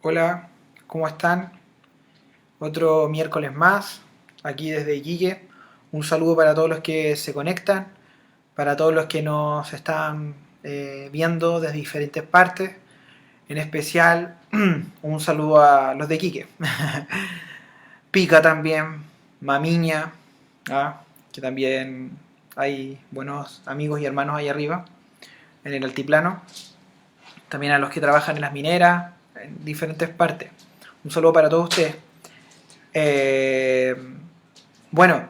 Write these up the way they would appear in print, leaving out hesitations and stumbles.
Hola, ¿cómo están? Otro miércoles más, aquí desde Iquique. Un saludo para todos los que se conectan, para todos los que nos están viendo desde diferentes partes. En especial, un saludo a los de Iquique. Pica también, Mamiña, ¿ah? Que también hay buenos amigos y hermanos ahí arriba, en el altiplano. También a los que trabajan en las mineras, en diferentes partes. Un saludo para todos ustedes. Eh, bueno,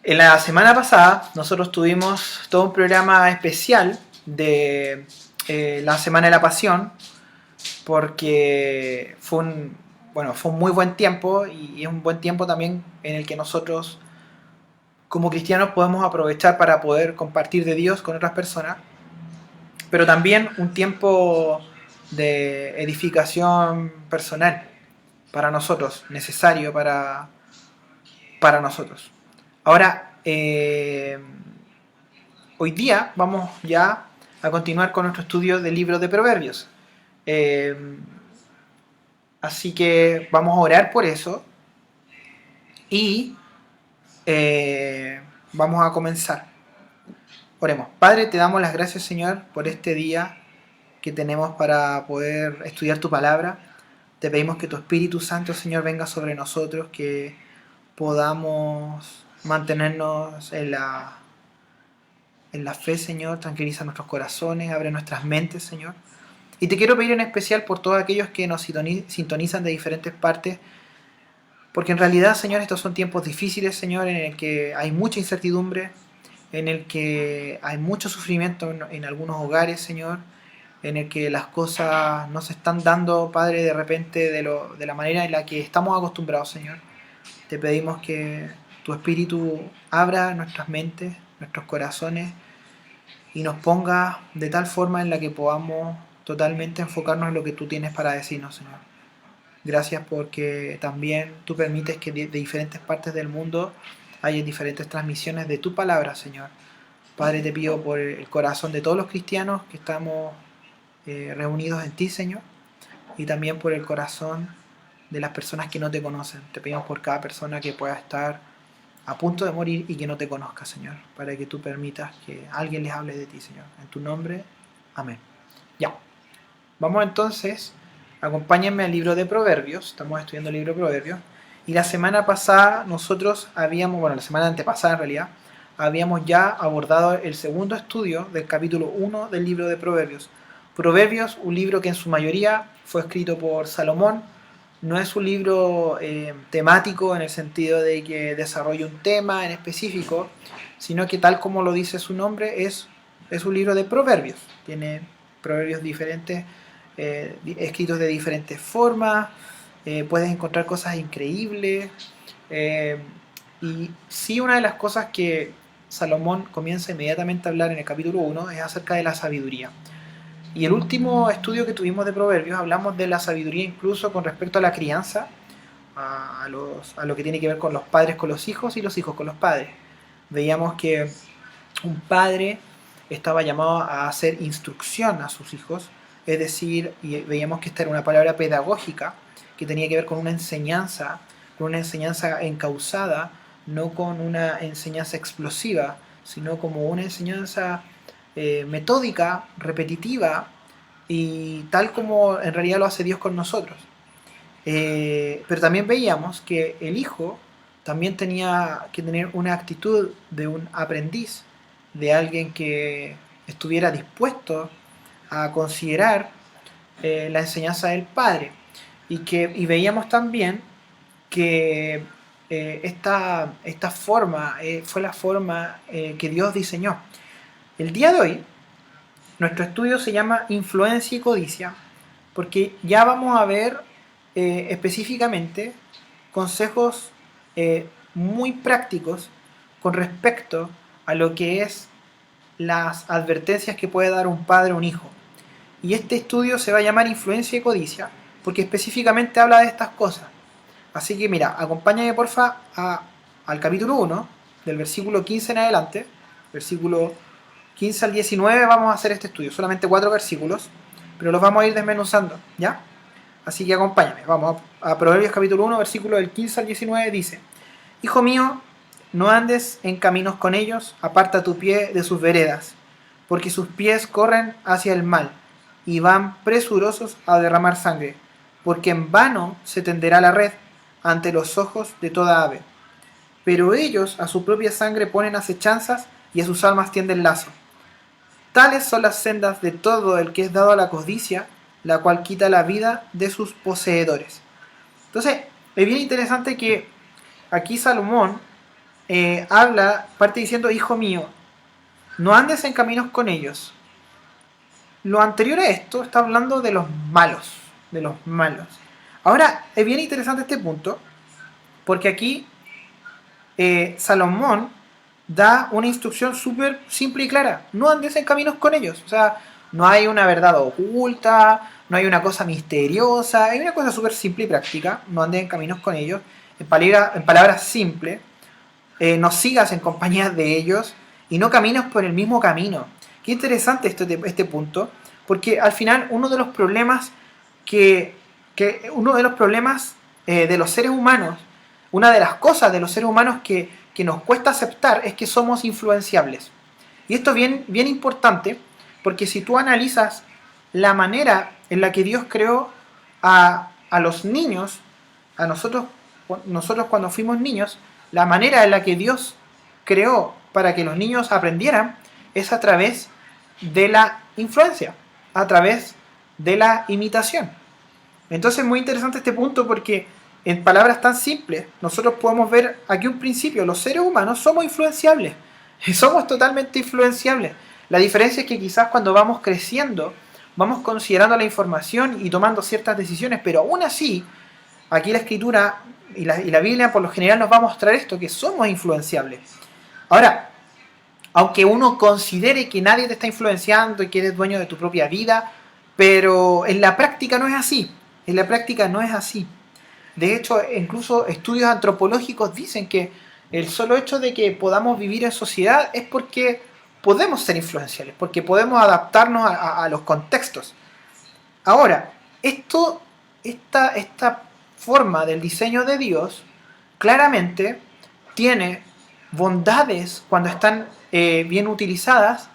en la semana pasada nosotros tuvimos todo un programa especial de la Semana de la Pasión, porque fue un muy buen tiempo y es un buen tiempo también en el que nosotros como cristianos podemos aprovechar para poder compartir de Dios con otras personas, pero también un tiempo de edificación personal para nosotros, necesario para nosotros. Ahora, hoy día vamos ya a continuar con nuestro estudio del libro de Proverbios. Eh, Así que vamos a orar por eso y vamos a comenzar. Oremos. Padre, te damos las gracias, Señor, por este día que tenemos para poder estudiar tu palabra. Te pedimos que tu Espíritu Santo, Señor, venga sobre nosotros, que podamos mantenernos en la fe, Señor, tranquiliza nuestros corazones, abre nuestras mentes, Señor. Y te quiero pedir en especial por todos aquellos que nos sintonizan de diferentes partes, porque en realidad, Señor, estos son tiempos difíciles, Señor, en el que hay mucha incertidumbre, en el que hay mucho sufrimiento en algunos hogares, Señor, en el que las cosas no se están dando, Padre, de repente de la manera en la que estamos acostumbrados, Señor. Te pedimos que tu Espíritu abra nuestras mentes, nuestros corazones y nos ponga de tal forma en la que podamos totalmente enfocarnos en lo que tú tienes para decirnos, Señor. Gracias porque también tú permites que de diferentes partes del mundo haya diferentes transmisiones de tu palabra, Señor. Padre, te pido por el corazón de todos los cristianos que estamos reunidos en ti, Señor, y también por el corazón de las personas que no te conocen. Te pedimos por cada persona que pueda estar a punto de morir y que no te conozca, Señor, para que tú permitas que alguien les hable de ti, Señor. En tu nombre, amén. Ya, vamos entonces, acompáñenme al libro de Proverbios, estamos estudiando el libro de Proverbios, y la semana pasada nosotros habíamos, bueno, la semana antepasada en realidad, habíamos ya abordado el segundo estudio del capítulo 1 del libro de Proverbios. Proverbios, un libro que en su mayoría fue escrito por Salomón, no es un libro temático en el sentido de que desarrolle un tema en específico, sino que tal como lo dice su nombre, es un libro de proverbios. Tiene proverbios diferentes, escritos de diferentes formas, puedes encontrar cosas increíbles. eh, y sí, una de las cosas que Salomón comienza inmediatamente a hablar en el capítulo 1 es acerca de la sabiduría. Y el último estudio que tuvimos de Proverbios hablamos de la sabiduría incluso con respecto a la crianza, a lo que tiene que ver con los padres con los hijos y los hijos con los padres. Veíamos que un padre estaba llamado a hacer instrucción a sus hijos, es decir, y veíamos que esta era una palabra pedagógica que tenía que ver con una enseñanza encauzada, no con una enseñanza explosiva, sino como una enseñanza metódica, repetitiva y tal como en realidad lo hace Dios con nosotros. Pero también veíamos que el hijo también tenía que tener una actitud de un aprendiz, de alguien que estuviera dispuesto a considerar la enseñanza del padre. Y veíamos también que esta forma fue la forma que Dios diseñó. El día de hoy, nuestro estudio se llama Influencia y Codicia, porque ya vamos a ver específicamente consejos muy prácticos con respecto a lo que es las advertencias que puede dar un padre a un hijo. Y este estudio se va a llamar Influencia y Codicia, porque específicamente habla de estas cosas. Así que mira, acompáñame porfa al capítulo 1, del versículo 15 en adelante, versículo 15 al 19 vamos a hacer este estudio, solamente 4 versículos. pero los vamos a ir desmenuzando, ¿ya? Así que acompáñame, vamos a Proverbios capítulo 1, versículo del 15 al 19, dice: Hijo mío, no andes en caminos con ellos, aparta tu pie de sus veredas, porque sus pies corren hacia el mal, y van presurosos a derramar sangre, porque en vano se tenderá la red ante los ojos de toda ave. Pero ellos a su propia sangre ponen acechanzas, y a sus almas tienden lazo. Tales son las sendas de todo el que es dado a la codicia, la cual quita la vida de sus poseedores. Entonces, es bien interesante que aquí Salomón parte diciendo: hijo mío, no andes en caminos con ellos. Lo anterior a esto está hablando de los malos, de los malos. Ahora, es bien interesante este punto, porque aquí Salomón da una instrucción súper simple y clara: no andes en caminos con ellos. O sea, no hay una verdad oculta, no hay una cosa misteriosa, hay una cosa súper simple y práctica: no andes en caminos con ellos. En palabras simples, no sigas en compañía de ellos y no camines por el mismo camino. Qué interesante este punto, porque al final uno de los problemas de los seres humanos, una de las cosas de los seres humanos que nos cuesta aceptar, es que somos influenciables. Y esto es bien importante, porque si tú analizas la manera en la que Dios creó a los niños, a nosotros cuando fuimos niños, la manera en la que Dios creó para que los niños aprendieran es a través de la influencia, a través de la imitación. Entonces es muy interesante este punto, porque en palabras tan simples nosotros podemos ver aquí un principio: los seres humanos somos influenciables, somos totalmente influenciables. La diferencia es que quizás cuando vamos creciendo vamos considerando la información y tomando ciertas decisiones, pero aún así aquí la escritura y la Biblia por lo general nos va a mostrar esto, que somos influenciables. Ahora, aunque uno considere que nadie te está influenciando y que eres dueño de tu propia vida, pero en la práctica no es así. En la práctica no es así. De hecho, incluso estudios antropológicos dicen que el solo hecho de que podamos vivir en sociedad es porque podemos ser influenciales, porque podemos adaptarnos a los contextos. Ahora, esta forma del diseño de Dios claramente tiene bondades cuando están bien utilizadas,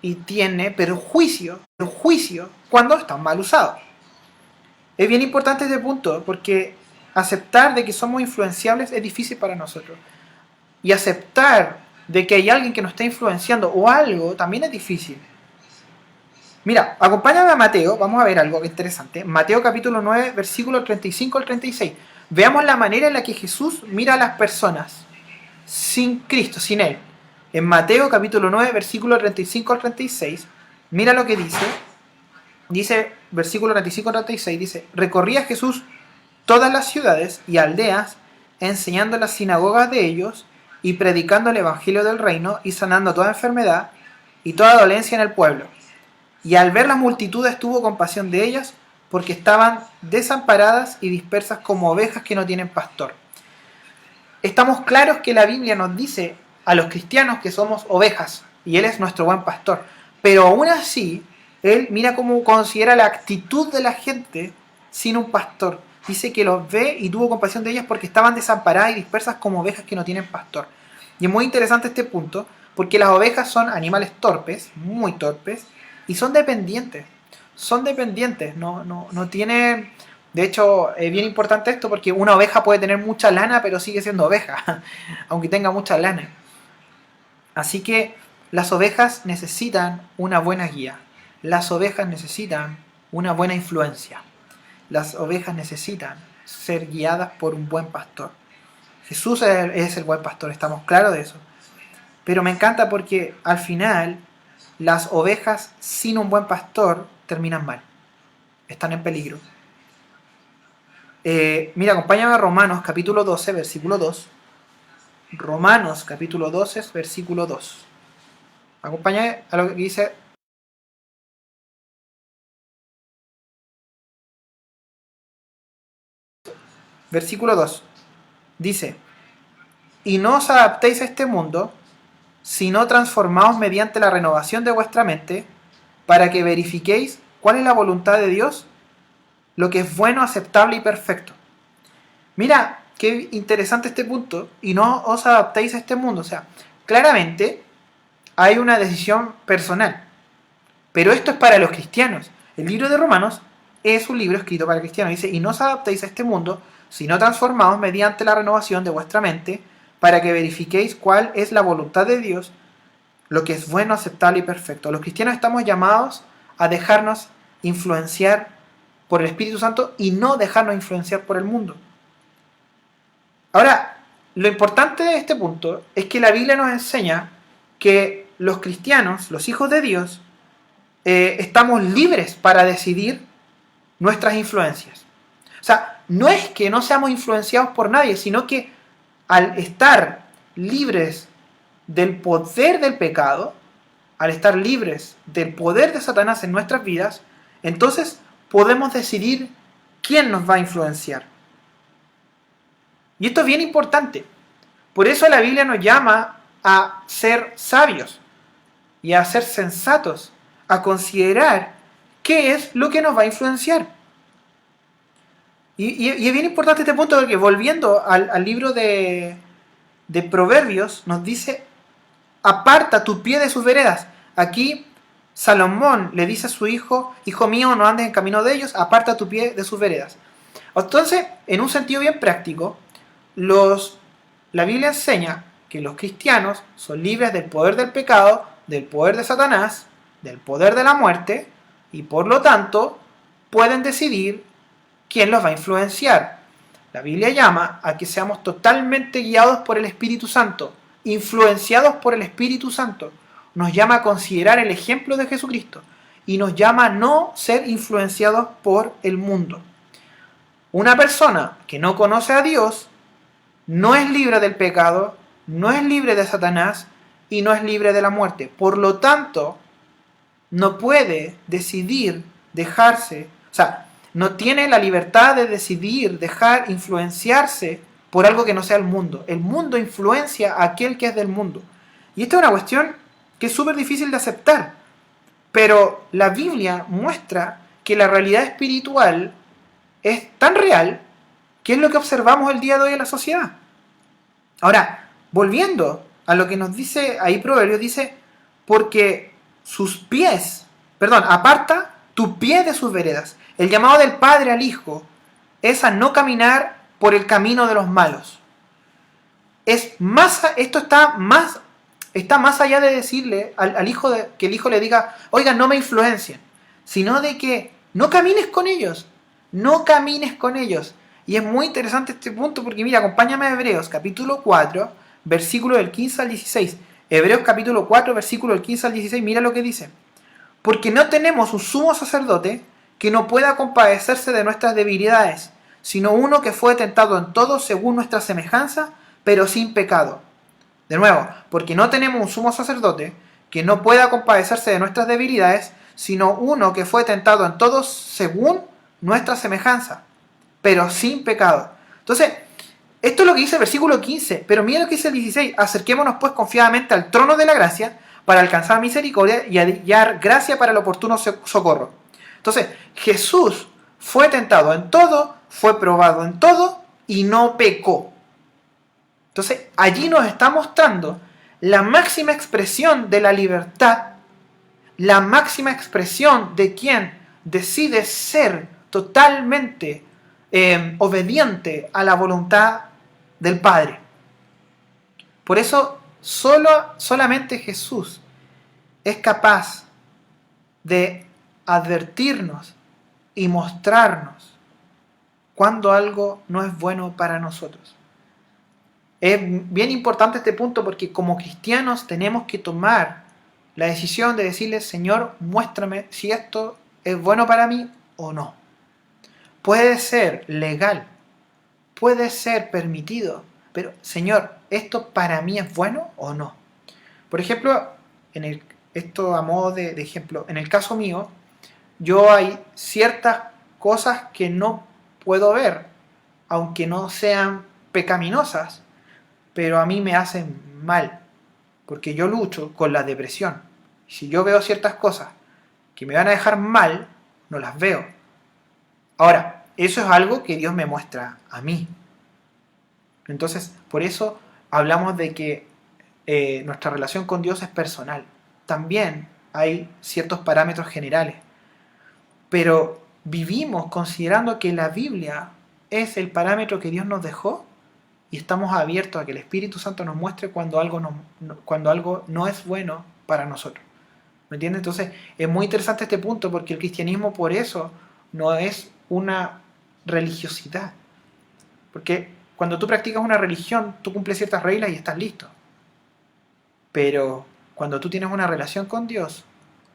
y tiene perjuicio cuando están mal usados. Es bien importante este punto, porque aceptar de que somos influenciables es difícil para nosotros, y aceptar de que hay alguien que nos está influenciando o algo también es difícil. Mira, acompáñame a Mateo, vamos a ver algo interesante. Mateo capítulo 9, versículos 35 al 36. Veamos la manera en la que Jesús mira a las personas sin Cristo, sin Él. En Mateo capítulo 9, versículos 35 al 36, mira lo que dice. Dice, versículo 35 al 36, dice: recorría Jesús todas las ciudades y aldeas, enseñando en las sinagogas de ellos y predicando el evangelio del reino y sanando toda enfermedad y toda dolencia en el pueblo. Y al ver las multitudes tuvo compasión de ellas, porque estaban desamparadas y dispersas como ovejas que no tienen pastor. Estamos claros que la Biblia nos dice a los cristianos que somos ovejas, y Él es nuestro buen pastor. Pero aún así, Él mira cómo considera la actitud de la gente sin un pastor. Dice que los ve y tuvo compasión de ellas porque estaban desamparadas y dispersas como ovejas que no tienen pastor. Y es muy interesante este punto, porque las ovejas son animales torpes, muy torpes, y son dependientes. Son dependientes, no tienen... De hecho, es bien importante esto, porque una oveja puede tener mucha lana, pero sigue siendo oveja, aunque tenga mucha lana. Así que las ovejas necesitan una buena guía. Las ovejas necesitan una buena influencia. Las ovejas necesitan ser guiadas por un buen pastor. Jesús es el buen pastor, estamos claros de eso. Pero me encanta porque al final las ovejas sin un buen pastor terminan mal. Están en peligro. Mira, acompáñame a Romanos capítulo 12, versículo 2. Romanos capítulo 12, versículo 2. Acompáñame a lo que dice. Versículo 2. Dice: y no os adaptéis a este mundo, sino transformaos mediante la renovación de vuestra mente, para que verifiquéis ¿Cuál es la voluntad de Dios? Lo que es bueno, aceptable y perfecto. Mira, qué interesante este punto. Y no os adaptéis a este mundo. O sea, claramente hay una decisión personal. Pero esto es para los cristianos. El libro de Romanos es un libro escrito para cristianos. Dice, y no os adaptéis a este mundo, sino transformaos mediante la renovación de vuestra mente, para que verifiquéis cuál es la voluntad de Dios, lo que es bueno, aceptable y perfecto. Los cristianos estamos llamados a dejarnos influenciar por el Espíritu Santo y no dejarnos influenciar por el mundo. Ahora, lo importante de este punto es que la Biblia nos enseña que los cristianos, los hijos de Dios, estamos libres para decidir nuestras influencias. O sea, no es que no seamos influenciados por nadie, sino que al estar libres del poder del pecado, al estar libres del poder de Satanás en nuestras vidas, entonces podemos decidir quién nos va a influenciar. Y esto es bien importante. Por eso la Biblia nos llama a ser sabios y a ser sensatos, a considerar qué es lo que nos va a influenciar. Y es bien importante este punto porque volviendo al libro de Proverbios nos dice, aparta tu pie de sus veredas. Aquí Salomón le dice a su hijo, hijo mío, no andes en camino de ellos, aparta tu pie de sus veredas. Entonces, en un sentido bien práctico, la Biblia enseña que los cristianos son libres del poder del pecado, del poder de Satanás, del poder de la muerte, y por lo tanto pueden decidir quién los va a influenciar. La Biblia llama a que seamos totalmente guiados por el Espíritu Santo, influenciados por el Espíritu Santo. Nos llama a considerar el ejemplo de Jesucristo y nos llama a no ser influenciados por el mundo. Una persona que no conoce a Dios no es libre del pecado, no es libre de Satanás y no es libre de la muerte. Por lo tanto, no puede decidir dejarse, o sea, no tiene la libertad de decidir dejar influenciarse por algo que no sea el mundo. El mundo influencia a aquel que es del mundo. Y esta es una cuestión que es súper difícil de aceptar. Pero la Biblia muestra que la realidad espiritual es tan real que es lo que observamos el día de hoy en la sociedad. Ahora, volviendo a lo que nos dice ahí Proverbios, dice, porque sus pies, aparta tu pie de sus veredas. El llamado del Padre al Hijo es a no caminar por el camino de los malos. Esto está más allá de decirle al hijo que el hijo le diga, oiga, no me influencien, sino de que no camines con ellos, no camines con ellos. Y es muy interesante este punto porque mira, acompáñame a Hebreos capítulo 4, versículo del 15 al 16. Hebreos capítulo 4, versículo del 15 al 16, mira lo que dice. Porque no tenemos un sumo sacerdote que no pueda compadecerse de nuestras debilidades, sino uno que fue tentado en todo según nuestra semejanza, pero sin pecado. De nuevo, porque no tenemos un sumo sacerdote que no pueda compadecerse de nuestras debilidades, sino uno que fue tentado en todo según nuestra semejanza, pero sin pecado. Entonces, esto es lo que dice el versículo 15, pero mira lo que dice el 16. Acerquémonos pues confiadamente al trono de la gracia para alcanzar misericordia y hallar gracia para el oportuno socorro. Entonces, Jesús fue tentado en todo, fue probado en todo y no pecó. Entonces, allí nos está mostrando la máxima expresión de la libertad, la máxima expresión de quien decide ser totalmente obediente a la voluntad del Padre. Por eso, solamente Jesús es capaz de advertirnos y mostrarnos cuando algo no es bueno para nosotros. Es bien importante este punto porque como cristianos tenemos que tomar la decisión de decirle, Señor, muéstrame si esto es bueno para mí o no. Puede ser legal, puede ser permitido, pero Señor, ¿esto para mí es bueno o no? Por ejemplo, esto a modo de ejemplo, en el caso mío, yo hay ciertas cosas que no puedo ver, aunque no sean pecaminosas, pero a mí me hacen mal, porque yo lucho con la depresión. Si yo veo ciertas cosas que me van a dejar mal, no las veo. Ahora, eso es algo que Dios me muestra a mí. Entonces, por eso hablamos de que nuestra relación con Dios es personal. También hay ciertos parámetros generales, pero vivimos considerando que la Biblia es el parámetro que Dios nos dejó y estamos abiertos a que el Espíritu Santo nos muestre cuando algo no es bueno para nosotros. ¿Me entiendes? Entonces es muy interesante este punto, porque el cristianismo por eso no es una religiosidad. Porque cuando tú practicas una religión, tú cumples ciertas reglas y estás listo. Pero cuando tú tienes una relación con Dios,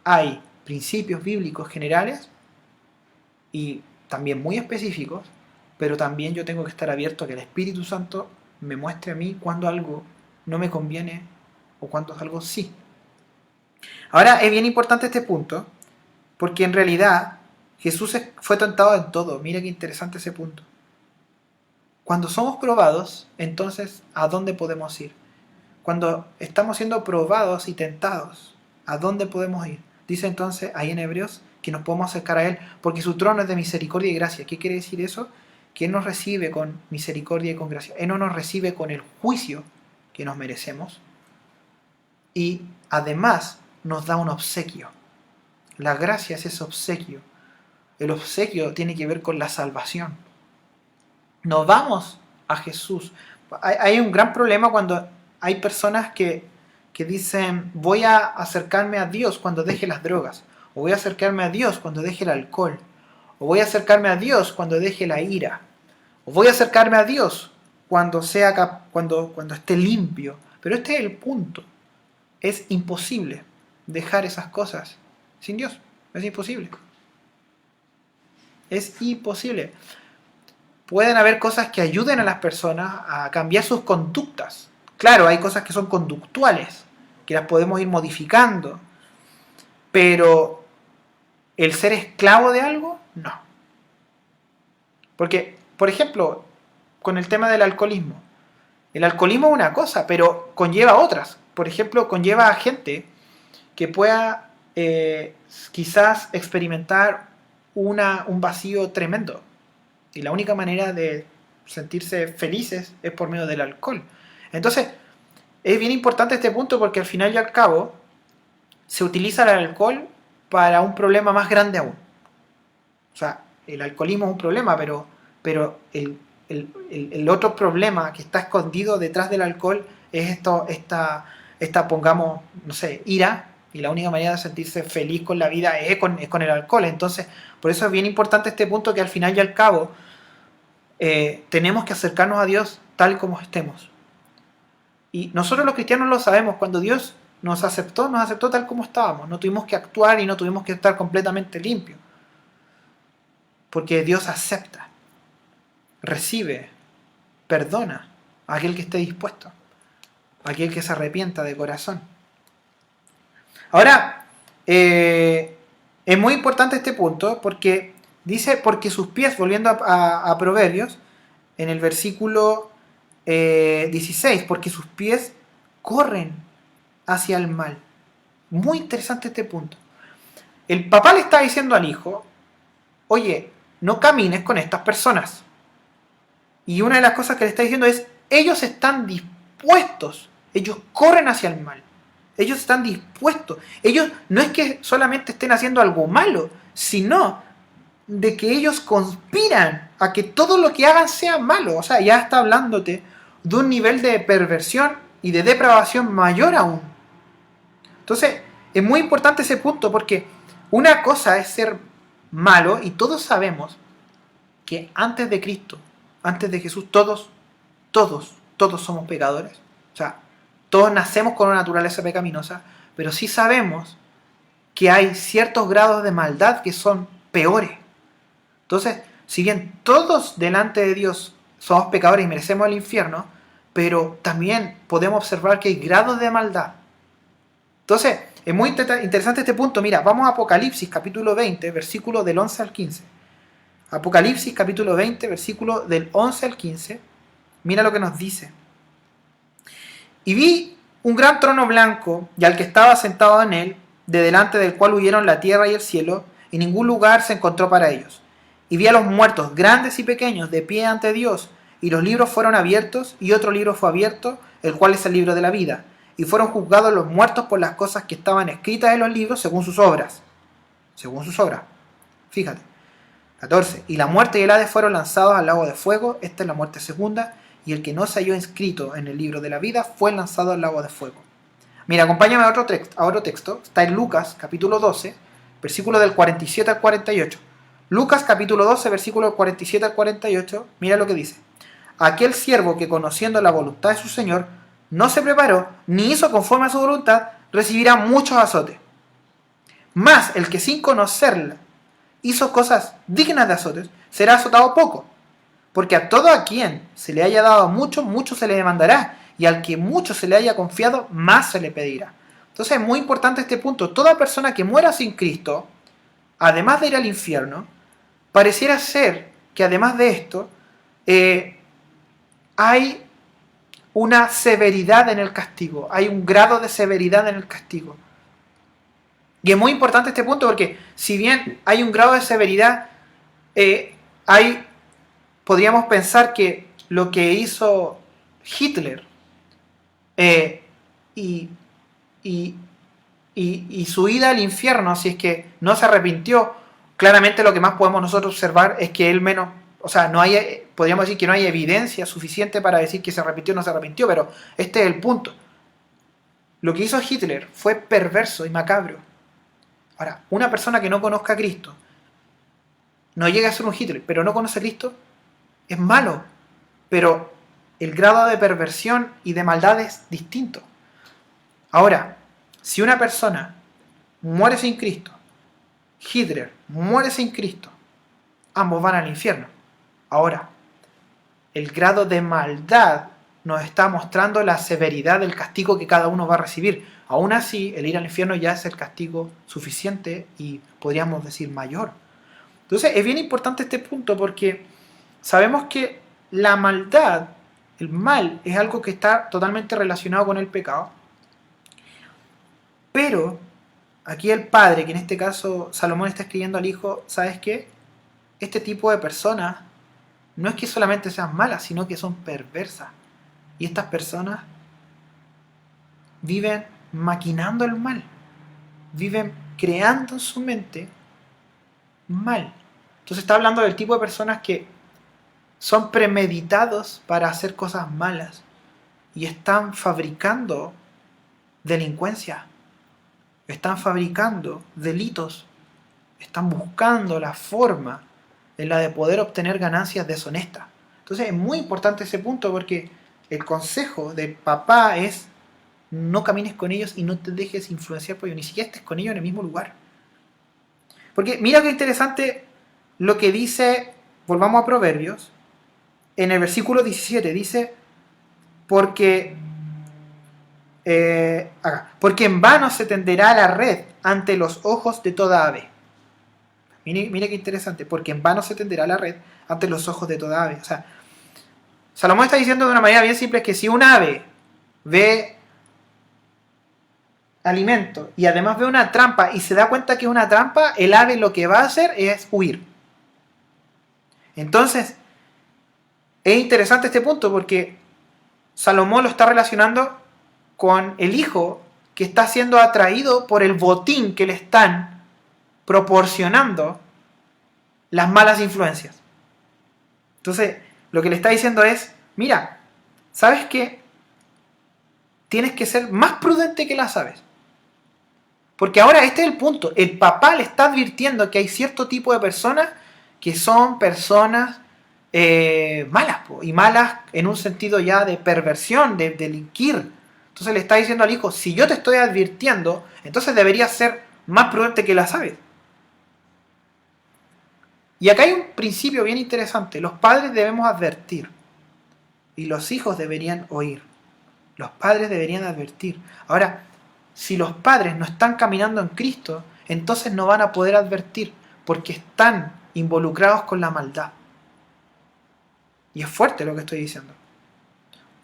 hay principios bíblicos generales y también muy específicos, pero también yo tengo que estar abierto a que el Espíritu Santo me muestre a mí cuando algo no me conviene o cuando algo sí. Ahora es bien importante este punto, porque en realidad Jesús fue tentado en todo. Mira qué interesante ese punto. Cuando somos probados, entonces, ¿a dónde podemos ir? Cuando estamos siendo probados y tentados, ¿a dónde podemos ir? Dice entonces ahí en Hebreos que nos podemos acercar a Él, porque su trono es de misericordia y gracia. ¿Qué quiere decir eso? Que Él nos recibe con misericordia y con gracia. Él no nos recibe con el juicio que nos merecemos. Y además nos da un obsequio. La gracia es ese obsequio. El obsequio tiene que ver con la salvación. No vamos a Jesús. Hay un gran problema cuando hay personas que dicen voy a acercarme a Dios cuando deje las drogas, o voy a acercarme a Dios cuando deje el alcohol, o voy a acercarme a Dios cuando deje la ira, o voy a acercarme a Dios cuando esté limpio. Pero este es el punto. Es imposible dejar esas cosas sin Dios. Es imposible. Es imposible. Pueden haber cosas que ayuden a las personas a cambiar sus conductas. Claro, hay cosas que son conductuales, que las podemos ir modificando, pero el ser esclavo de algo, no. Porque, por ejemplo, con el tema del alcoholismo. El alcoholismo es una cosa, pero conlleva otras. Por ejemplo, conlleva a gente que pueda quizás experimentar un vacío tremendo. Y la única manera de sentirse felices es por medio del alcohol. Entonces, es bien importante este punto, porque al final y al cabo se utiliza el alcohol para un problema más grande aún. O sea, el alcoholismo es un problema, pero el otro problema que está escondido detrás del alcohol es esta, pongamos, no sé, ira, y la única manera de sentirse feliz con la vida es con el alcohol. Entonces, por eso es bien importante este punto, que al final y al cabo tenemos que acercarnos a Dios tal como estemos. Y nosotros los cristianos lo sabemos, cuando Dios nos aceptó tal como estábamos. No tuvimos que actuar y no tuvimos que estar completamente limpios. Porque Dios acepta, recibe, perdona a aquel que esté dispuesto, a aquel que se arrepienta de corazón. Ahora, es muy importante este punto, porque dice, porque sus pies, volviendo a Proverbios, en el versículo 16, porque sus pies corren hacia el mal. Muy interesante este punto. El papá le está diciendo al hijo, oye, no camines con estas personas. Y una de las cosas que le está diciendo es, ellos están dispuestos, ellos corren hacia el mal. Ellos están dispuestos. Ellos no es que solamente estén haciendo algo malo, sino de que ellos conspiran a que todo lo que hagan sea malo. O sea, ya está hablándote de un nivel de perversión y de depravación mayor aún. Entonces, es muy importante ese punto, porque una cosa es ser malo, y todos sabemos que antes de Cristo, antes de Jesús, todos somos pecadores. O sea, todos nacemos con una naturaleza pecaminosa, pero sí sabemos que hay ciertos grados de maldad que son peores. Entonces, si bien todos delante de Dios somos pecadores y merecemos el infierno, pero también podemos observar que hay grados de maldad. Entonces, es muy interesante este punto. Mira, vamos a Apocalipsis capítulo 20, versículo del 11 al 15. Apocalipsis capítulo 20, versículo del 11 al 15. Mira lo que nos dice. Y vi un gran trono blanco, y al que estaba sentado en él, de delante del cual huyeron la tierra y el cielo, y ningún lugar se encontró para ellos. Y vi a los muertos, grandes y pequeños, de pie ante Dios, y los libros fueron abiertos, y otro libro fue abierto, el cual es el libro de la vida. Y fueron juzgados los muertos por las cosas que estaban escritas en los libros según sus obras. Según sus obras. Fíjate. 14. Y la muerte y el Hades fueron lanzados al lago de fuego. Esta es la muerte segunda. Y el que no se halló inscrito en el libro de la vida fue lanzado al lago de fuego. Mira, acompáñame a otro texto. Está en Lucas, capítulo 12, versículo del 47 al 48. Lucas, capítulo 12, versículo del 47 al 48. Mira lo que dice. Aquel siervo que, conociendo la voluntad de su Señor, no se preparó ni hizo conforme a su voluntad, recibirá muchos azotes. Mas el que sin conocerla hizo cosas dignas de azotes, será azotado poco. Porque a todo a quien se le haya dado mucho, mucho se le demandará. Y al que mucho se le haya confiado, más se le pedirá. Entonces es muy importante este punto. Toda persona que muera sin Cristo, además de ir al infierno, pareciera ser que además de esto, hay una severidad en el castigo. Hay un grado de severidad en el castigo. Y es muy importante este punto porque si bien hay un grado de severidad, podríamos pensar que lo que hizo Hitler y su ida al infierno, si es que no se arrepintió, claramente lo que más podemos nosotros observar es que él menos, o sea, no hay, podríamos decir que no hay evidencia suficiente para decir que se arrepintió o no se arrepintió, pero este es el punto. Lo que hizo Hitler fue perverso y macabro. Ahora, una persona que no conozca a Cristo, no llega a ser un Hitler, pero no conoce a Cristo, es malo, pero el grado de perversión y de maldad es distinto. Ahora, si una persona muere sin Cristo, Hitler muere sin Cristo, ambos van al infierno. Ahora, el grado de maldad nos está mostrando la severidad del castigo que cada uno va a recibir. Aún así, el ir al infierno ya es el castigo suficiente y podríamos decir mayor. Entonces, es bien importante este punto porque sabemos que la maldad, el mal, es algo que está totalmente relacionado con el pecado. Pero aquí el padre, que en este caso Salomón está escribiendo al hijo, ¿sabes qué? Este tipo de personas no es que solamente sean malas, sino que son perversas. Y estas personas viven maquinando el mal, viven creando en su mente mal. Entonces está hablando del tipo de personas que son premeditados para hacer cosas malas y están fabricando delincuencia, están fabricando delitos, están buscando la forma en la de poder obtener ganancias deshonestas. Entonces es muy importante ese punto porque el consejo del papá es no camines con ellos y no te dejes influenciar por ellos, ni siquiera estés con ellos en el mismo lugar. Porque mira qué interesante lo que dice, volvamos a Proverbios, en el versículo 17 dice, porque en vano se tenderá la red ante los ojos de toda ave. Mire qué interesante, porque en vano se tenderá la red ante los ojos de toda ave. O sea, Salomón está diciendo de una manera bien simple que si un ave ve alimento y además ve una trampa y se da cuenta que es una trampa, el ave lo que va a hacer es huir. Entonces, es interesante este punto porque Salomón lo está relacionando con el hijo que está siendo atraído por el botín que le están proporcionando las malas influencias. Entonces, lo que le está diciendo es, mira, ¿sabes qué? Tienes que ser más prudente que las aves. Porque ahora este es el punto. El papá le está advirtiendo que hay cierto tipo de personas que son personas malas, y malas en un sentido ya de perversión, de delinquir. Entonces le está diciendo al hijo, si yo te estoy advirtiendo, entonces deberías ser más prudente que las aves. Y acá hay un principio bien interesante. Los padres debemos advertir y los hijos deberían oír. Los padres deberían advertir. Ahora, si los padres no están caminando en Cristo, entonces no van a poder advertir porque están involucrados con la maldad. Y es fuerte lo que estoy diciendo.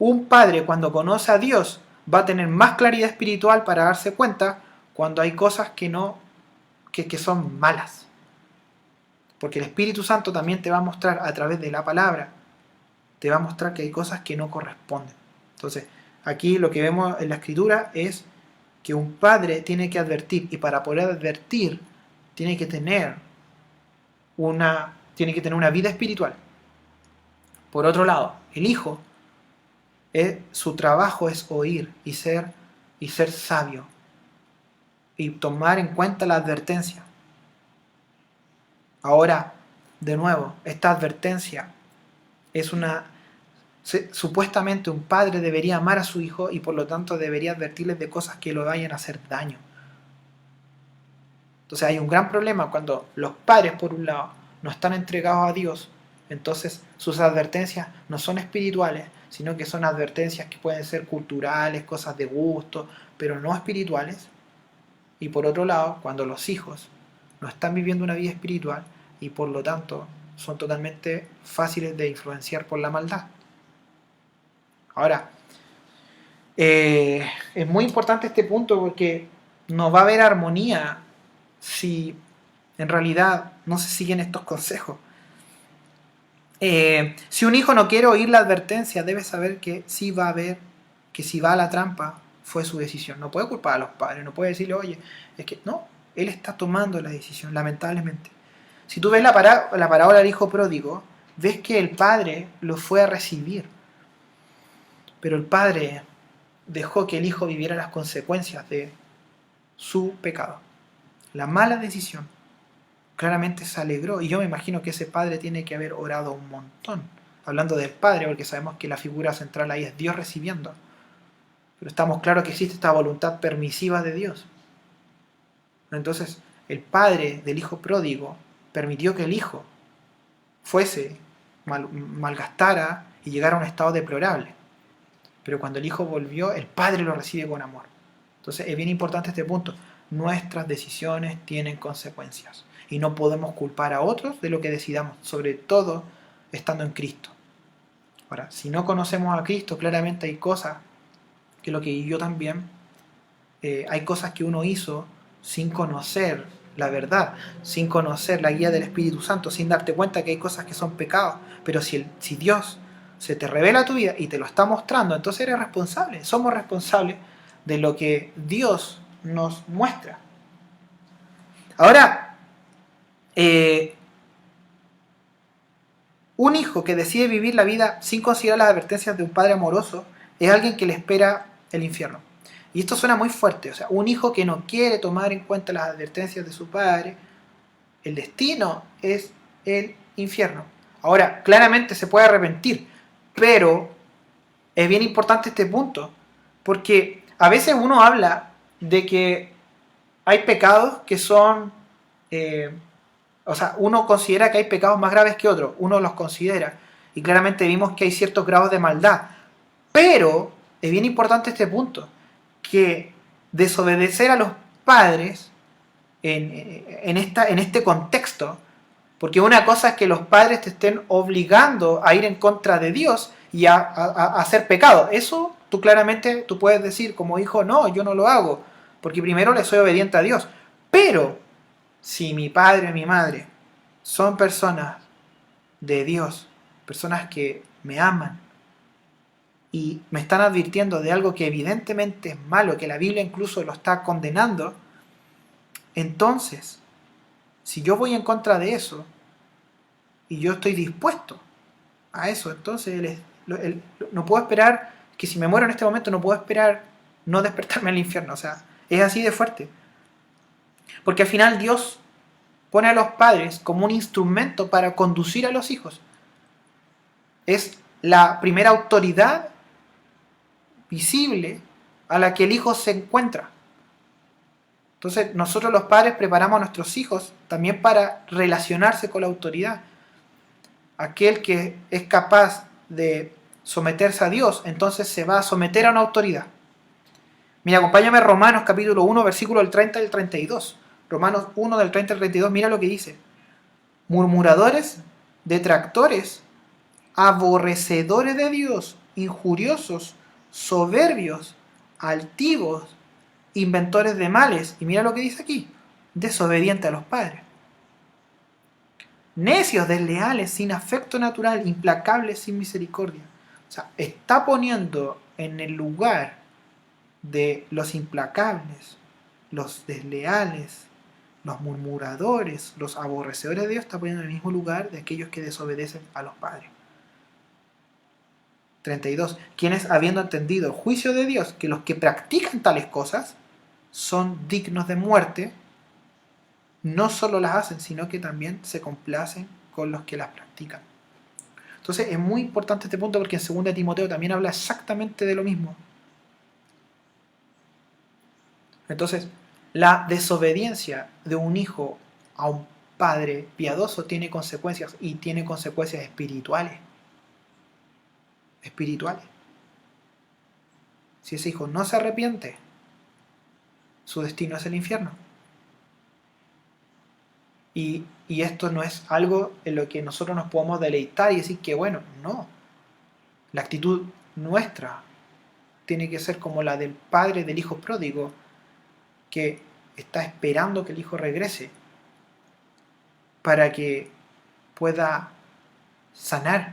Un padre cuando conoce a Dios va a tener más claridad espiritual para darse cuenta cuando hay cosas que son malas. Porque el Espíritu Santo también te va a mostrar a través de la palabra, te va a mostrar que hay cosas que no corresponden. Entonces, aquí lo que vemos en la Escritura es que un padre tiene que advertir, y para poder advertir tiene que tener una vida espiritual. Por otro lado, el hijo, su trabajo es oír y ser sabio y tomar en cuenta la advertencia. Ahora, de nuevo, esta advertencia es supuestamente un padre debería amar a su hijo y por lo tanto debería advertirles de cosas que lo vayan a hacer daño. Entonces hay un gran problema cuando los padres, por un lado, no están entregados a Dios, entonces sus advertencias no son espirituales, sino que son advertencias que pueden ser culturales, cosas de gusto, pero no espirituales. Y por otro lado, cuando los hijos no están viviendo una vida espiritual y por lo tanto son totalmente fáciles de influenciar por la maldad. Ahora, es muy importante este punto porque no va a haber armonía si en realidad no se siguen estos consejos. Si un hijo no quiere oír la advertencia, debe saber que sí va a haber, que si va a la trampa fue su decisión. No puede culpar a los padres, no puede decirle, oye, es que no, él está tomando la decisión, lamentablemente. Si tú ves la parábola del hijo pródigo, ves que el padre lo fue a recibir, pero el padre dejó que el hijo viviera las consecuencias de su pecado. La mala decisión. Claramente se alegró, y yo me imagino que ese padre tiene que haber orado un montón. Hablando del padre, porque sabemos que la figura central ahí es Dios recibiendo. Pero estamos claros que existe esta voluntad permisiva de Dios. Entonces, el padre del hijo pródigo permitió que el hijo fuese, malgastara y llegara a un estado deplorable. Pero cuando el hijo volvió, el padre lo recibe con amor. Entonces, es bien importante este punto. Nuestras decisiones tienen consecuencias. Y no podemos culpar a otros de lo que decidamos, sobre todo estando en Cristo. Ahora, si no conocemos a Cristo, claramente hay cosas, que lo que yo también, hay cosas que uno hizo sin conocer la verdad, sin conocer la guía del Espíritu Santo, sin darte cuenta que hay cosas que son pecados. Pero si Dios se te revela tu vida y te lo está mostrando, entonces eres responsable. Somos responsables de lo que Dios nos muestra. Ahora, un hijo que decide vivir la vida sin considerar las advertencias de un padre amoroso es alguien que le espera el infierno. Y esto suena muy fuerte. O sea, un hijo que no quiere tomar en cuenta las advertencias de su padre, el destino es el infierno. Ahora, claramente se puede arrepentir, pero es bien importante este punto, porque a veces uno habla de que hay pecados que son... o sea, uno considera que hay pecados más graves que otros, uno los considera, y claramente vimos que hay ciertos grados de maldad, pero es bien importante este punto, que desobedecer a los padres en este contexto, porque una cosa es que los padres te estén obligando a ir en contra de Dios y a hacer pecado, eso tú claramente tú puedes decir como hijo, no, yo no lo hago, porque primero le soy obediente a Dios, pero si mi padre o mi madre son personas de Dios, personas que me aman y me están advirtiendo de algo que evidentemente es malo, que la Biblia incluso lo está condenando, entonces, si yo voy en contra de eso y yo estoy dispuesto a eso, entonces no puedo esperar que si me muero en este momento no puedo esperar no despertarme al infierno. O sea, es así de fuerte. Porque al final Dios pone a los padres como un instrumento para conducir a los hijos. Es la primera autoridad visible a la que el hijo se encuentra. Entonces nosotros los padres preparamos a nuestros hijos también para relacionarse con la autoridad. Aquel que es capaz de someterse a Dios, entonces se va a someter a una autoridad. Mira, acompáñame a Romanos capítulo 1, versículo del 30 al 32. Romanos 1 del 30 al 32, mira lo que dice. Murmuradores, detractores, aborrecedores de Dios, injuriosos, soberbios, altivos, inventores de males. Y mira lo que dice aquí, desobediente a los padres. necios, desleales, sin afecto natural, implacables, sin misericordia. O sea, está poniendo en el lugar de los implacables, los desleales, los murmuradores, los aborrecedores de Dios, está poniendo en el mismo lugar de aquellos que desobedecen a los padres. 32. Quienes, habiendo entendido el juicio de Dios, que los que practican tales cosas son dignos de muerte, no solo las hacen, sino que también se complacen con los que las practican. Entonces es muy importante este punto porque en 2 Timoteo también habla exactamente de lo mismo. Entonces, la desobediencia de un hijo a un padre piadoso tiene consecuencias, y tiene consecuencias espirituales. Espirituales. Si ese hijo no se arrepiente, su destino es el infierno. Y esto no es algo en lo que nosotros nos podemos deleitar y decir que bueno, no. La actitud nuestra tiene que ser como la del padre del hijo pródigo, que está esperando que el hijo regrese para que pueda sanar.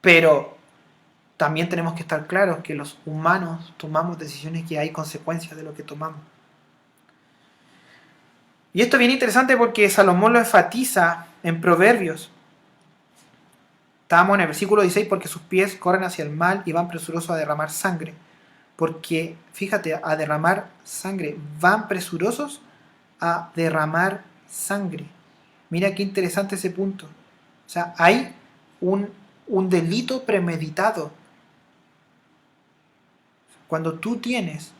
Pero también tenemos que estar claros que los humanos tomamos decisiones que hay consecuencias de lo que tomamos. Y esto es bien interesante porque Salomón lo enfatiza en Proverbios. Estábamos en el versículo 16, porque sus pies corren hacia el mal y van presurosos a derramar sangre. Porque, fíjate, a derramar sangre. Van presurosos a derramar sangre. Mira qué interesante ese punto. O sea, hay un delito premeditado. Cuando tú tienes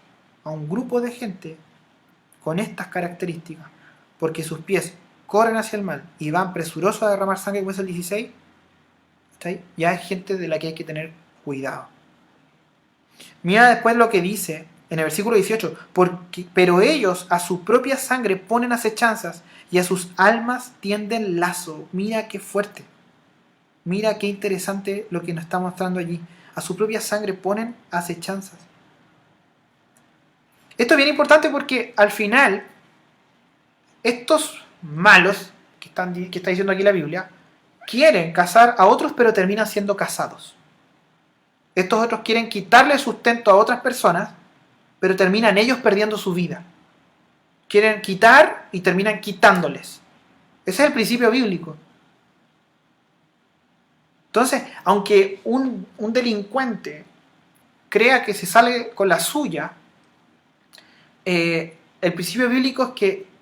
a un grupo de gente con estas características, porque sus pies corren hacia el mal y van presurosos a derramar sangre, como es el 16, ya es gente de la que hay que tener cuidado. Mira después lo que dice en el versículo 18, pero ellos a su propia sangre ponen acechanzas y a sus almas tienden lazo. Mira qué fuerte, mira qué interesante lo que nos está mostrando allí. A su propia sangre ponen acechanzas. Esto es bien importante porque al final estos malos que está diciendo aquí la Biblia quieren cazar a otros, pero terminan siendo cazados. Estos otros quieren quitarle sustento a otras personas, pero terminan ellos perdiendo su vida. Quieren quitar y terminan quitándoles. Ese es el principio bíblico. Entonces, aunque un delincuente crea que se sale con la suya, el principio bíblico es que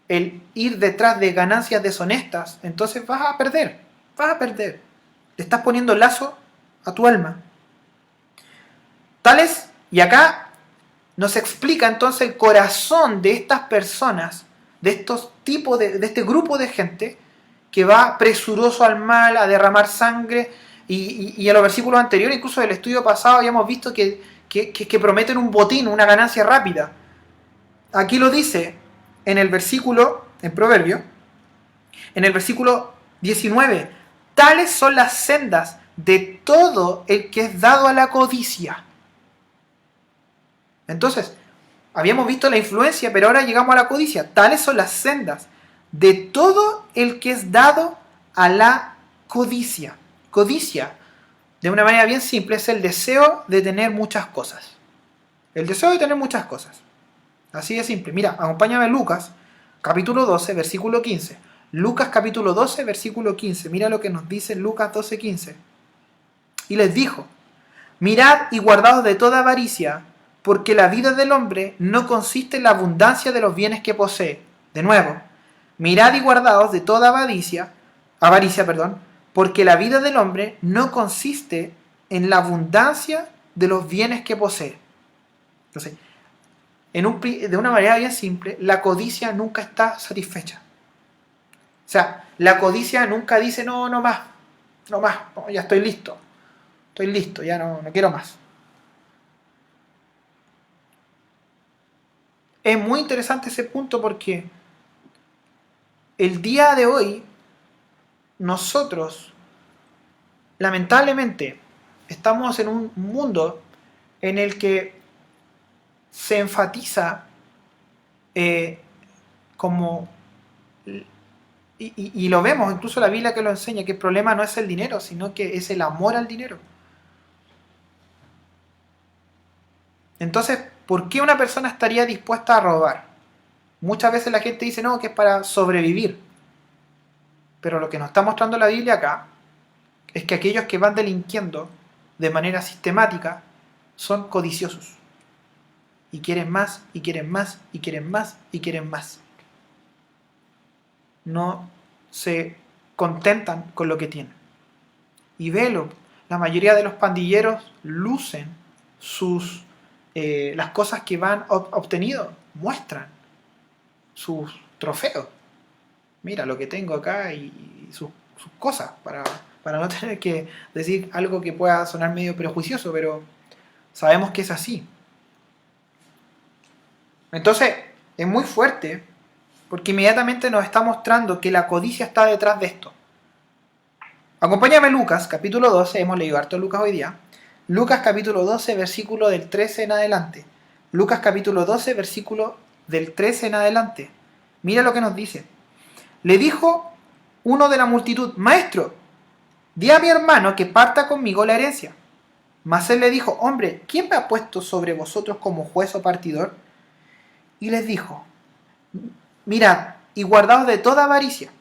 el ir detrás de ganancias deshonestas, entonces vas a perder. Le estás poniendo lazo a tu alma. Tales, y acá nos explica entonces el corazón de estas personas, de estos tipos de este grupo de gente que va presuroso al mal, a derramar sangre, y en los versículos anteriores, incluso del estudio pasado, habíamos visto que prometen un botín, una ganancia rápida. Aquí lo dice en el versículo, en Proverbio, en el versículo 19, tales son las sendas de todo el que es dado a la codicia. Entonces, habíamos visto la influencia, pero ahora llegamos a la codicia. Tales son las sendas de todo el que es dado a la codicia. Codicia, de una manera bien simple, es el deseo de tener muchas cosas. El deseo de tener muchas cosas. Así de simple. Mira, acompáñame a Lucas, capítulo 12, versículo 15. Lucas capítulo 12, versículo 15. Mira lo que nos dice Lucas 12, 15. Y les dijo, mirad y guardaos de toda avaricia, porque la vida del hombre no consiste en la abundancia de los bienes que posee. De nuevo, mirad y guardaos de toda avaricia, porque la vida del hombre no consiste en la abundancia de los bienes que posee. Entonces, de una manera bien simple, la codicia nunca está satisfecha. O sea, la codicia nunca dice, no más, no, ya estoy listo, ya no quiero más. Es muy interesante ese punto porque el día de hoy nosotros, lamentablemente, estamos en un mundo en el que se enfatiza como y lo vemos, incluso la Biblia que lo enseña, que el problema no es el dinero, sino que es el amor al dinero. Entonces, ¿por qué una persona estaría dispuesta a robar? Muchas veces la gente dice, no, que es para sobrevivir. Pero lo que nos está mostrando la Biblia acá es que aquellos que van delinquiendo de manera sistemática son codiciosos. Y quieren más, y quieren más, y quieren más, y quieren más. No se contentan con lo que tienen. Y velo, la mayoría de los pandilleros lucen las cosas que van obtenido, muestran sus trofeos. Mira lo que tengo acá y sus cosas, para no tener que decir algo que pueda sonar medio prejuicioso, pero sabemos que es así. Entonces, es muy fuerte, porque inmediatamente nos está mostrando que la codicia está detrás de esto. Acompáñame Lucas, capítulo 12, hemos leído harto Lucas hoy día. Lucas capítulo 12, versículo del 13 en adelante. Lucas capítulo 12, versículo del 13 en adelante. Mira lo que nos dice. Le dijo uno de la multitud, Maestro, di a mi hermano que parta conmigo la herencia. Mas él le dijo, Hombre, ¿quién me ha puesto sobre vosotros como juez o partidor? Y les dijo, Mirad, y guardaos de toda avaricia,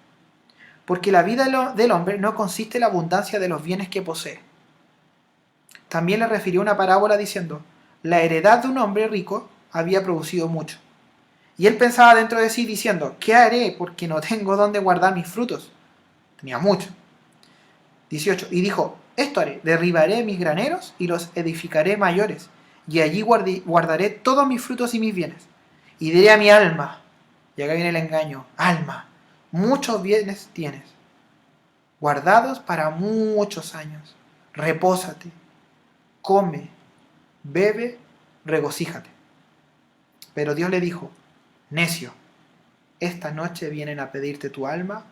porque la vida del hombre no consiste en la abundancia de los bienes que posee. También le refirió una parábola diciendo, la heredad de un hombre rico había producido mucho. Y él pensaba dentro de sí diciendo, ¿qué haré porque no tengo dónde guardar mis frutos? Tenía mucho. 18. Y dijo, esto haré, derribaré mis graneros y los edificaré mayores, y allí guardaré todos mis frutos y mis bienes. Y diré a mi alma, y acá viene el engaño, alma, muchos bienes tienes, guardados para muchos años. Repósate, come, bebe, regocíjate. Pero Dios le dijo, necio, esta noche vienen a pedirte tu alma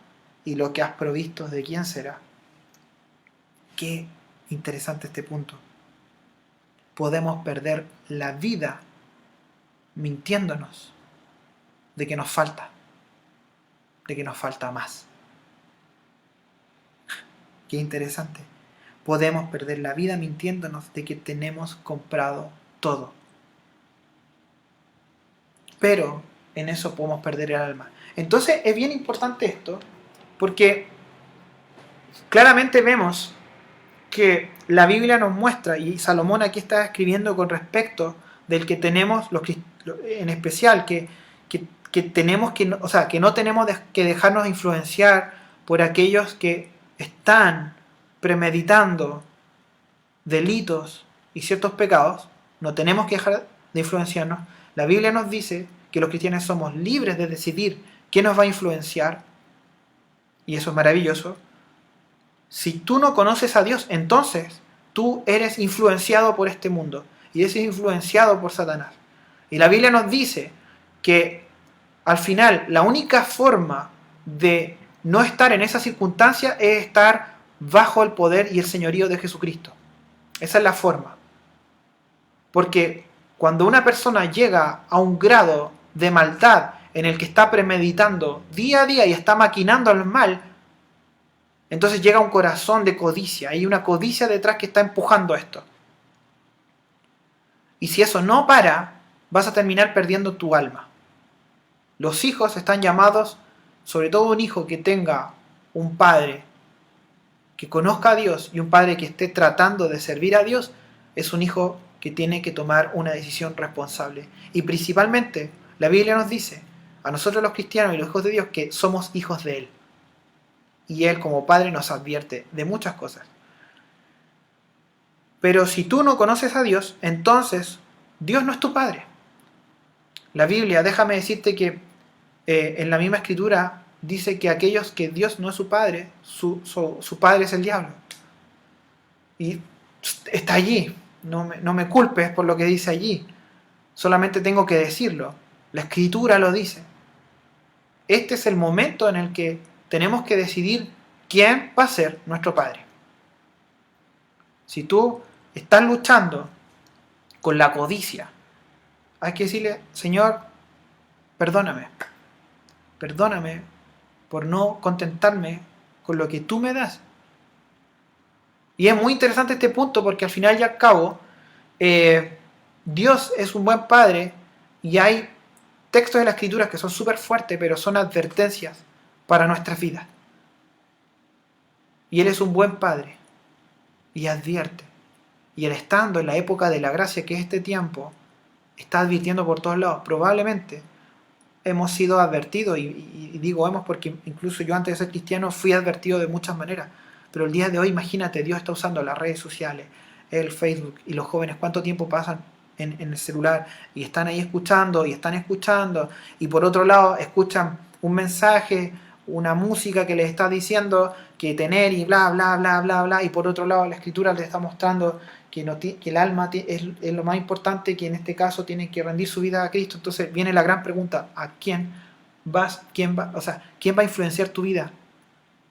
y lo que has provisto, ¿de quién será? Qué interesante este punto. Podemos perder la vida mintiéndonos de que nos falta, de que nos falta más. Qué interesante. Podemos perder la vida mintiéndonos de que tenemos comprado todo. Pero en eso podemos perder el alma. Entonces es bien importante esto, porque claramente vemos que la Biblia nos muestra, y Salomón aquí está escribiendo con respecto del que tenemos, en especial, que tenemos que, o sea, que no tenemos que dejarnos influenciar por aquellos que están premeditando delitos y ciertos pecados. No tenemos que dejar de influenciarnos. La Biblia nos dice que los cristianos somos libres de decidir qué nos va a influenciar, y eso es maravilloso. Si tú no conoces a Dios, entonces tú eres influenciado por este mundo y eres influenciado por Satanás. Y la Biblia nos dice que al final la única forma de no estar en esa circunstancia es estar bajo el poder y el señorío de Jesucristo. Esa es la forma. Porque cuando una persona llega a un grado de maldad en el que está premeditando día a día y está maquinando el mal, entonces llega un corazón de codicia. Hay una codicia detrás que está empujando esto. Y si eso no para, vas a terminar perdiendo tu alma. Los hijos están llamados, sobre todo un hijo que tenga un padre que conozca a Dios y un padre que esté tratando de servir a Dios, es un hijo que tiene que tomar una decisión responsable. Y principalmente, la Biblia nos dice, a nosotros los cristianos y los hijos de Dios, que somos hijos de Él. Y Él como Padre nos advierte de muchas cosas. Pero si tú no conoces a Dios, entonces Dios no es tu Padre. La Biblia, déjame decirte que en la misma escritura dice que aquellos que Dios no es su Padre, su Padre es el diablo. Y está allí. No me culpes por lo que dice allí. Solamente tengo que decirlo. La escritura lo dice. Este es el momento en el que tenemos que decidir quién va a ser nuestro Padre. Si tú estás luchando con la codicia, hay que decirle, Señor, perdóname por no contentarme con lo que tú me das. Y es muy interesante este punto porque al final y al cabo, Dios es un buen padre y hay textos de la Escritura que son súper fuertes, pero son advertencias para nuestras vidas. Y Él es un buen padre y advierte. Y Él, estando en la época de la gracia, que es este tiempo, está advirtiendo por todos lados. Probablemente hemos sido advertidos, y digo hemos porque incluso yo antes de ser cristiano fui advertido de muchas maneras. Pero el día de hoy, imagínate, Dios está usando las redes sociales, el Facebook, y los jóvenes cuánto tiempo pasan en el celular y están ahí escuchando y por otro lado escuchan un mensaje, una música que les está diciendo que tener y bla bla bla bla bla, y por otro lado la Escritura les está mostrando que el alma es lo más importante, que en este caso tienen que rendir su vida a Cristo. Entonces viene la gran pregunta: ¿a quién vas? ¿Quién va a influenciar tu vida?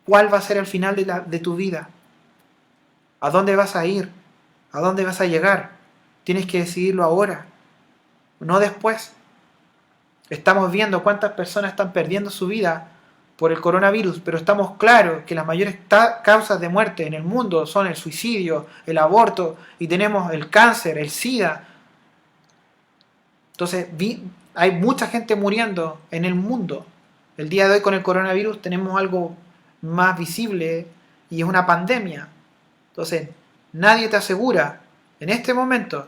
¿Cuál va a ser el final de tu vida? ¿A dónde vas a ir? ¿A dónde vas a llegar? Tienes que decidirlo ahora, no después. Estamos viendo cuántas personas están perdiendo su vida por el coronavirus, pero estamos claros que las mayores causas de muerte en el mundo son el suicidio, el aborto, y tenemos el cáncer, el SIDA. Entonces, hay mucha gente muriendo en el mundo. El día de hoy con el coronavirus tenemos algo más visible y es una pandemia. Entonces, nadie te asegura en este momento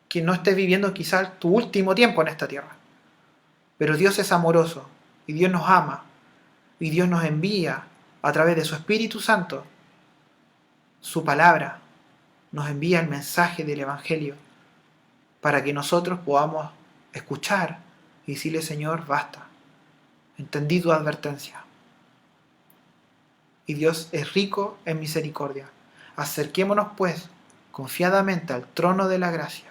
que no estés viviendo quizás tu último tiempo en esta tierra. Pero Dios es amoroso y Dios nos ama y Dios nos envía a través de su Espíritu Santo su palabra, nos envía el mensaje del Evangelio para que nosotros podamos escuchar y decirle: Señor, basta, entendí tu advertencia. Y Dios es rico en misericordia. Acerquémonos pues confiadamente al trono de la gracia,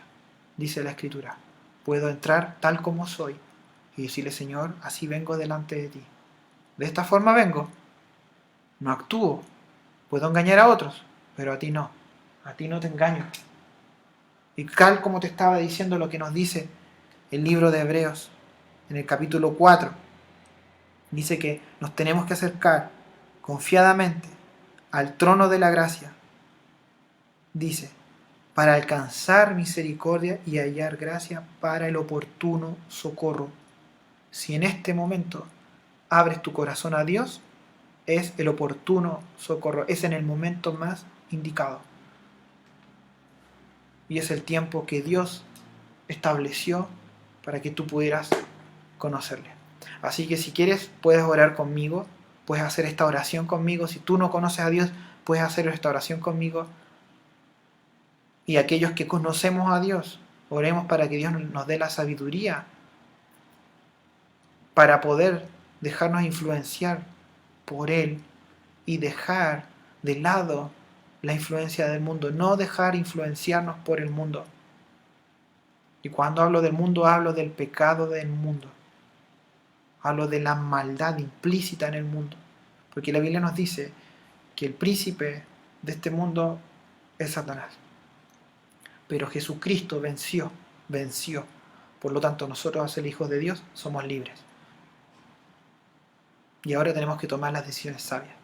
dice la Escritura. Puedo entrar tal como soy y decirle: Señor, así vengo delante de ti. De esta forma vengo, no actúo. Puedo engañar a otros, pero a ti no te engaño. Y tal como te estaba diciendo lo que nos dice el libro de Hebreos, en el capítulo 4, dice que nos tenemos que acercar confiadamente al trono de la gracia, dice, para alcanzar misericordia y hallar gracia para el oportuno socorro. Si en este momento abres tu corazón a Dios, es el oportuno socorro, es en el momento más indicado. Y es el tiempo que Dios estableció para que tú pudieras conocerle. Así que si quieres, puedes orar conmigo, puedes hacer esta oración conmigo. Si tú no conoces a Dios, puedes hacer esta oración conmigo. Y aquellos que conocemos a Dios, oremos para que Dios nos dé la sabiduría para poder dejarnos influenciar por Él y dejar de lado la influencia del mundo, no dejar influenciarnos por el mundo. Y cuando hablo del mundo, hablo del pecado del mundo. Hablo de la maldad implícita en el mundo. Porque la Biblia nos dice que el príncipe de este mundo es Satanás. Pero Jesucristo venció. Por lo tanto, nosotros, al ser hijos de Dios, somos libres. Y ahora tenemos que tomar las decisiones sabias.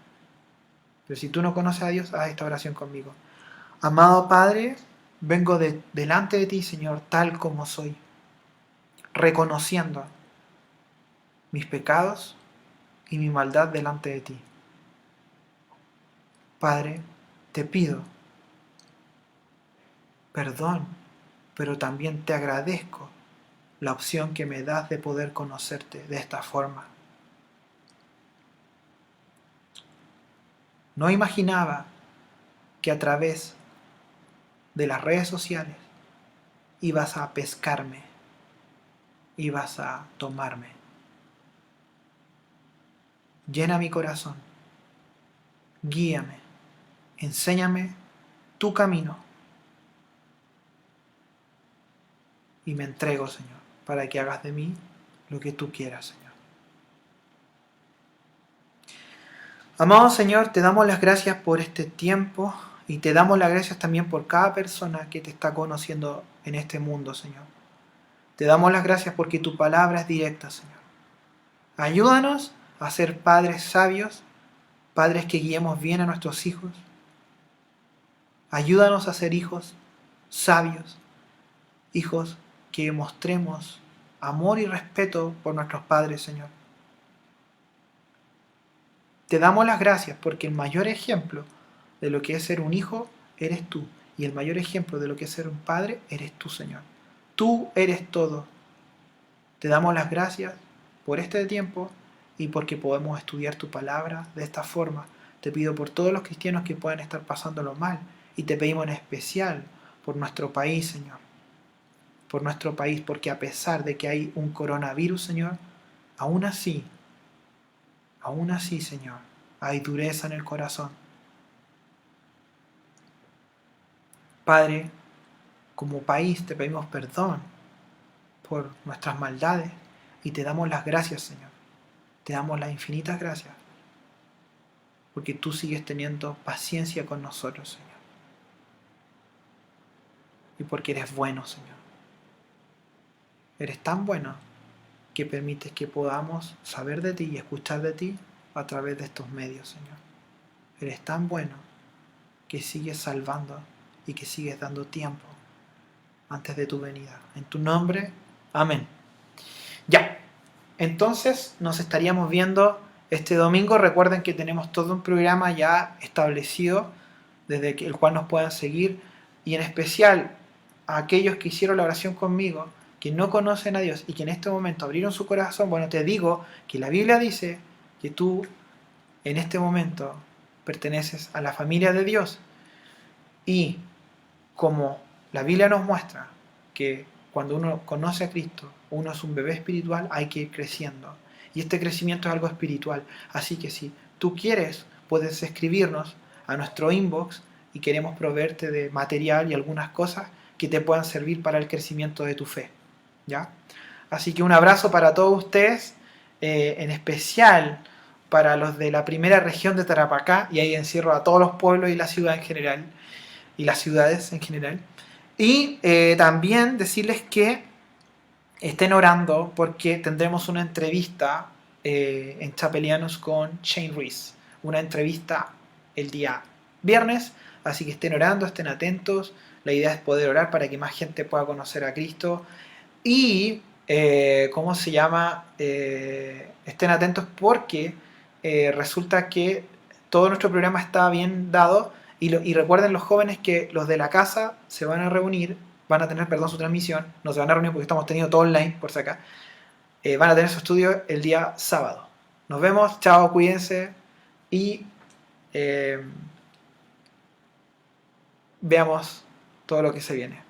Pero si tú no conoces a Dios, haz esta oración conmigo. Amado Padre, vengo delante de ti, Señor, tal como soy, reconociendo mis pecados y mi maldad delante de ti. Padre, te pido perdón, pero también te agradezco la opción que me das de poder conocerte de esta forma. No imaginaba que a través de las redes sociales ibas a pescarme, ibas a tomarme. Llena mi corazón, guíame, enséñame tu camino y me entrego, Señor, para que hagas de mí lo que tú quieras, Señor. Amado Señor, te damos las gracias por este tiempo y te damos las gracias también por cada persona que te está conociendo en este mundo, Señor. Te damos las gracias porque tu palabra es directa, Señor. Ayúdanos a ser padres sabios, padres que guiemos bien a nuestros hijos. Ayúdanos a ser hijos sabios, hijos que mostremos amor y respeto por nuestros padres, Señor. Te damos las gracias porque el mayor ejemplo de lo que es ser un hijo eres tú. Y el mayor ejemplo de lo que es ser un padre eres tú, Señor. Tú eres todo. Te damos las gracias por este tiempo y porque podemos estudiar tu palabra de esta forma. Te pido por todos los cristianos que puedan estar pasándolo mal y te pedimos en especial por nuestro país, Señor. Por nuestro país, porque a pesar de que hay un coronavirus, Señor, aún así, Señor, hay dureza en el corazón. Padre, como país te pedimos perdón por nuestras maldades y te damos las gracias, Señor. Te damos las infinitas gracias porque tú sigues teniendo paciencia con nosotros, Señor. Y porque eres bueno, Señor. Eres tan bueno que permites que podamos saber de ti y escuchar de ti a través de estos medios, Señor. Eres tan bueno que sigues salvando y que sigues dando tiempo antes de tu venida. En tu nombre, amén. Ya, entonces nos estaríamos viendo este domingo. Recuerden que tenemos todo un programa ya establecido desde el cual nos puedan seguir, y en especial a aquellos que hicieron la oración conmigo, que no conocen a Dios y que en este momento abrieron su corazón. Bueno, te digo que la Biblia dice que tú en este momento perteneces a la familia de Dios, y como la Biblia nos muestra que cuando uno conoce a Cristo, uno es un bebé espiritual, hay que ir creciendo. Y este crecimiento es algo espiritual. Así que si tú quieres, puedes escribirnos a nuestro inbox y queremos proveerte de material y algunas cosas que te puedan servir para el crecimiento de tu fe. ¿Ya? Así que un abrazo para todos ustedes, en especial para los de la primera región de Tarapacá, y ahí encierro a todos los pueblos y la ciudad en general, y las ciudades en general. Y también decirles que estén orando porque tendremos una entrevista en Chapelianos con Shane Reese. Una entrevista el día viernes, así que estén orando, estén atentos. La idea es poder orar para que más gente pueda conocer a Cristo. Y, ¿cómo se llama? Estén atentos porque resulta que todo nuestro programa está bien dado. Y recuerden los jóvenes que los de la casa se van a reunir, van a tener, perdón, su transmisión, no se van a reunir porque estamos teniendo todo online, por si acá, van a tener su estudio el día sábado. Nos vemos, chao, cuídense y veamos todo lo que se viene.